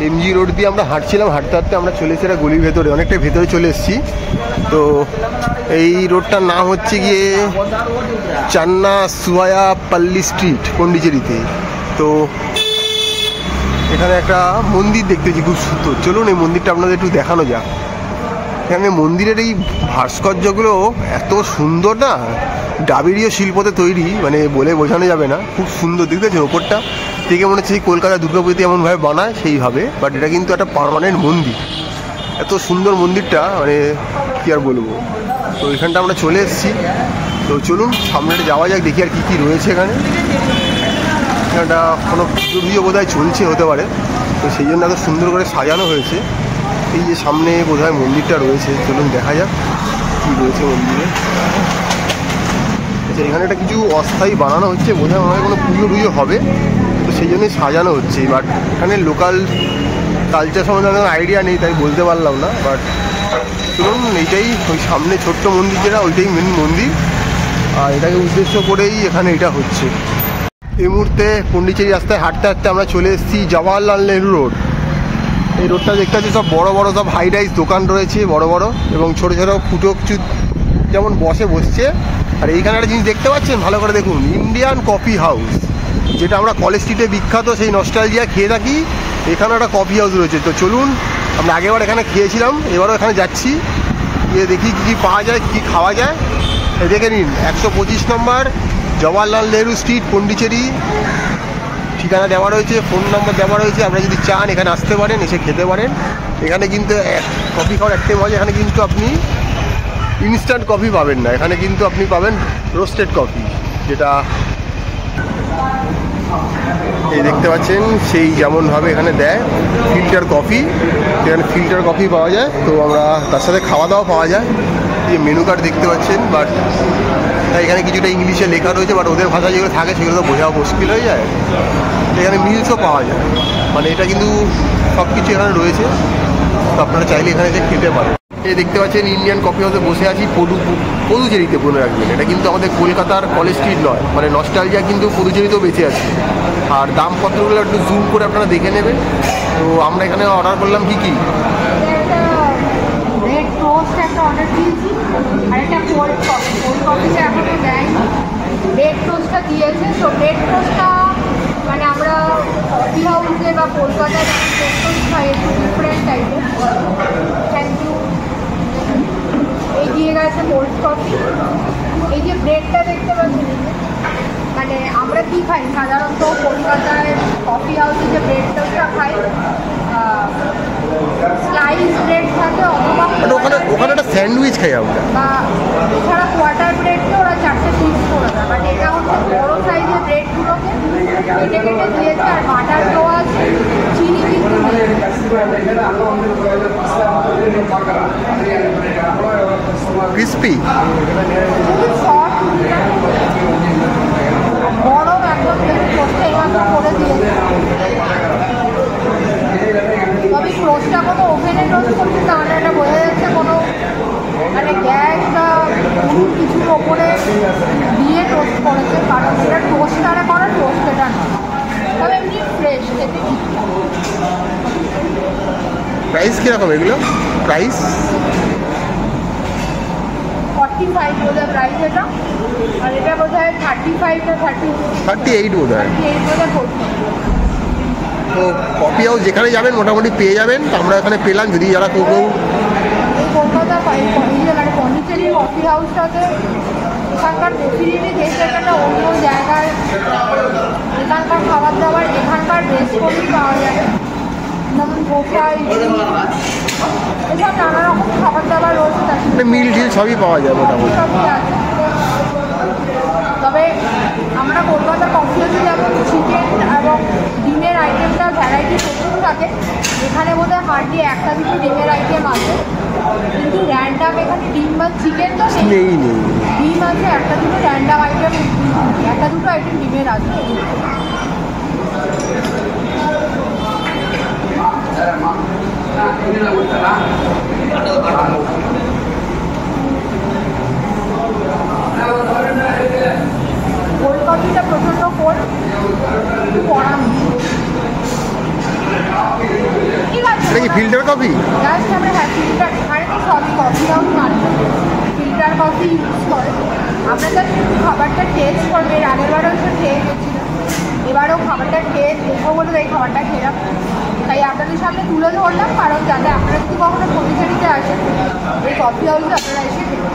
MG road দিয়ে আমরা হাঁটছিলাম, হাঁটতে হাঁটতে আমরা চলে এসেছি একটা গলির ভেতরে, অনেকটা ভেতরে চলে এসেছি। তো এই রোডটার নাম হচ্ছে গিয়ে চান্না সুয়ায়া পাল্লি স্ট্রিট, পন্ডিচেরিতে। তো এখানে একটা মন্দির দেখতে পাচ্ছি খুব সুন্দর, চলুন এই মন্দিরটা আপনাদের একটু দেখানো যাক। এখানে মন্দিরের এই ভাস্কর্যগুলো এত সুন্দর না, দ্রাবিড়ীয় শিল্পতে তৈরি, মানে বলে বোঝানো যাবে না, খুব সুন্দর দেখতে পাচ্ছেন। ওপরটা থেকে মনে হচ্ছে কলকাতা দুর্গাপুজোতে এমনভাবে বানায় সেইভাবে, বাট এটা কিন্তু একটা পার্মানেন্ট মন্দির। এত সুন্দর মন্দিরটা, মানে কী আর বলবো। তো এখানটা আমরা চলে এসেছি। তো চলুন সামনেটা যাওয়া যাক, দেখি আর কী কী রয়েছে এখানে। এখানটা কোনো পুজো বোধহয় চলছে, হতে পারে, তো সেই জন্য এত সুন্দর করে সাজানো হয়েছে। এই যে সামনে বোধহয় মন্দিরটা রয়েছে, চলুন দেখা যাক কী রয়েছে মন্দিরে। আচ্ছা, এখানে একটা কিছু অস্থায়ী বানানো হচ্ছে, বোধহয় মনে হয় কোনো পুজো হবে, তো সেই জন্যই সাজানো হচ্ছে। বাট এখানে লোকাল কালচার সম্বন্ধে আমার আইডিয়া নেই, তাই বলতে পারলাম না। বাট চলুন, এইটাই ওই সামনে ছোট্ট মন্দির যেটা, ওইটাই মেন মন্দির, আর এটাকে উদ্দেশ্য করেই এখানে এটা হচ্ছে। এই মুহূর্তে পন্ডিচেরি রাস্তায় হাঁটতে হাঁটতে আমরা চলে এসেছি জওয়াহরলাল নেহরু রোড। এই রোডটা দেখতে পাচ্ছি সব বড় বড় সব হাই রাইজ দোকান রয়েছে, বড় বড়, এবং ছোটো ছোটো ফুটোচুত যেমন বসছে। আর এইখানে একটা জিনিস দেখতে পাচ্ছেন, ভালো করে দেখুন, ইন্ডিয়ান কফি হাউস, যেটা আমরা কলেজ স্ট্রিটে বিখ্যাত সেই নস্টালজিয়া খেয়ে থাকি, এখানে একটা কফি হাউস রয়েছে। তো চলুন, আমরা আগেবার এখানে খেয়েছিলাম, এবারও এখানে যাচ্ছি, গিয়ে দেখি কী কী পাওয়া যায়, কী খাওয়া যায়। দেখে নিন, 125 নম্বর জওয়াহরলাল নেহরু স্ট্রিট, পন্ডিচেরি, ঠিকানা দেওয়া রয়েছে, ফোন নম্বর দেওয়া রয়েছে। আপনারা যদি চান এখানে আসতে পারেন, এসে খেতে পারেন। এখানে কিন্তু কফি খাওয়ার একটাই মজা, এখানে কিন্তু আপনি ইনস্ট্যান্ট কফি পাবেন না, এখানে কিন্তু আপনি পাবেন রোস্টেড কফি, যেটা এই দেখতে পাচ্ছেন সেই যেমনভাবে এখানে দেয় ফিল্টার কফি। এখানে ফিল্টার কফি পাওয়া যায়, তো আমরা তার সাথে খাওয়া দাওয়া পাওয়া যায়। এই মেনু কার্ড দেখতে পাচ্ছেন, বাট এখানে কিছুটা ইংলিশে লেখা রয়েছে, বাট ওদের ভাষা যেগুলো থাকে সেগুলো তো বোঝা মুশকিল হয়ে যায়। এখানে মিলসও পাওয়া যায়, মানে এটা কিন্তু সব কিছু এখানে রয়েছে, তো আপনারা চাইলে এখানে এসে খেতে পারেন। এই দেখতে পাচ্ছেন ইন্ডিয়ান কফি হাউসে বসে আছি, পদুচেরিতে, মনে রাখবেন এটা কিন্তু আমাদের কলকাতার কলেজ স্ট্রিট নয়, মানে নস্টালজিয়া কিন্তু পদুচেরিতেও বেঁচে আছে। আর দামপত্রগুলো একটু জুম করে আপনারা দেখে নেবেন। তো আমরা এখানে অর্ডার করলাম কি কি, ব্রেড টোস্ট একটা অর্ডার দিয়েছি, আর একটা কোল্ড কফি। কোল্ড কফিটা এখনো দেয়নি, ব্রেড টোস্টটা দিয়েছে। তো ব্রেড টোস্টটা মানে আমরা কফি হাউসে বা কলকাতায় ব্রেড টোস্ট খাই, একটু ডিফারেন্ট টাইপের। Thank you. এই দিয়ে গেছে কোল্ড কফি। এই যে ব্রেডটা দেখতে পাচ্ছি, মানে আমরা কী খাই সাধারণত কলকাতায় কফি হাউসে যে ব্রেড টোস্টটা খাই, স্লাইস ব্রেড থাকে, অথবা ওখানে একটা স্যান্ডউইচ খাই আমরা, বা এছাড়া কোয়ার্টার ব্রেডকে ওরা 4টে পিস করে দেয়। বাট এটা হচ্ছে বড়ো সাইজের ব্রেডগুলোকে কেটে কেটে দিয়েছে, আর বাটার দেওয়া আছে, চিনি কিন্তু ক্রিস্পি, খুবই সফট, বড় একদম টোস্টে এইমাত্র করে দিয়েছে। তবে টোস্টটা কোনো ওভেনে টোস্ট করছে তাহলে এটা বোঝা যাচ্ছে কোনো মানে গ্যাস বা কিছুর ওপরে দিয়ে টোস্ট করেছে, কারণ এটা টোস্টারে করা, টোস্ট এটা না। তবে এমনি ফ্রেশ খেতে। প্রাইস কীরকম এগুলো? প্রাইস 45 বোধহয় প্রাইস এটা, আর এটা বোধহয় 35 না 38 বোধহয়। 38 বোধহয় পড়ছে। তো কফি হাউস যেখানে যাবেন মোটামুটি পেয়ে যাবেন, তো আমরা এখানে পেলাম। যদি যারা কেউ এই কলকাতা মানে পন্ডিচেরির কফি হাউসটাতে এখানকার ডেফিনেটলি যে জায়গাটা অন্য জায়গায়, এখানকার খাবার দাবার, এখানকার রেস্টুরেন্টই পাওয়া যায়, যেমন ধোসা, ইডলি, এসব নানা রকম খাবার দাবার রয়েছে, মিল টিল সবই পাওয়া যায় মোটামুটি। সবই আছে। তবে আমরা কলকাতার কফি হাউসে যেমন চিকেন এবং ডিমের আইটেমটা ভ্যারাইটি প্রচুর থাকে, এখানে বোধহয় হার্ডলি একটা দুটো ডিমের আইটেম আছে, কিন্তু র্যান্ডাম এখানে ডিম বা চিকেন তো নেই, ডিম আছে একটা দুটো, র্যান্ডাম আইটেম একটা দুটো আইটেম ডিমের আছে। কোল্ড কফিটা প্রচণ্ড কোল্ড, একটু কড়া। এটা কি ফিল্টার কফি? জাস্ট আমরা হ্যাঁ ফিল্টার, এখানে তো সবই কফি হাউস মাত্র ফিল্টার কফি ইউজ করে। আমরা জাস্ট একটু খাবারটা টেস্ট করবে, এর আগের বারও এসে খেয়ে গেছিলাম, এবারও খাবারটা খেয়ে দেখবো বলে এই খাবারটা খেলাম, তাই আপনাদের সামনে তুলে ধরলাম, কারণ যাতে আপনারা যদি কখনো পরিচালিতে আসেন এই কফি হাউসে আপনারা এসে খেতে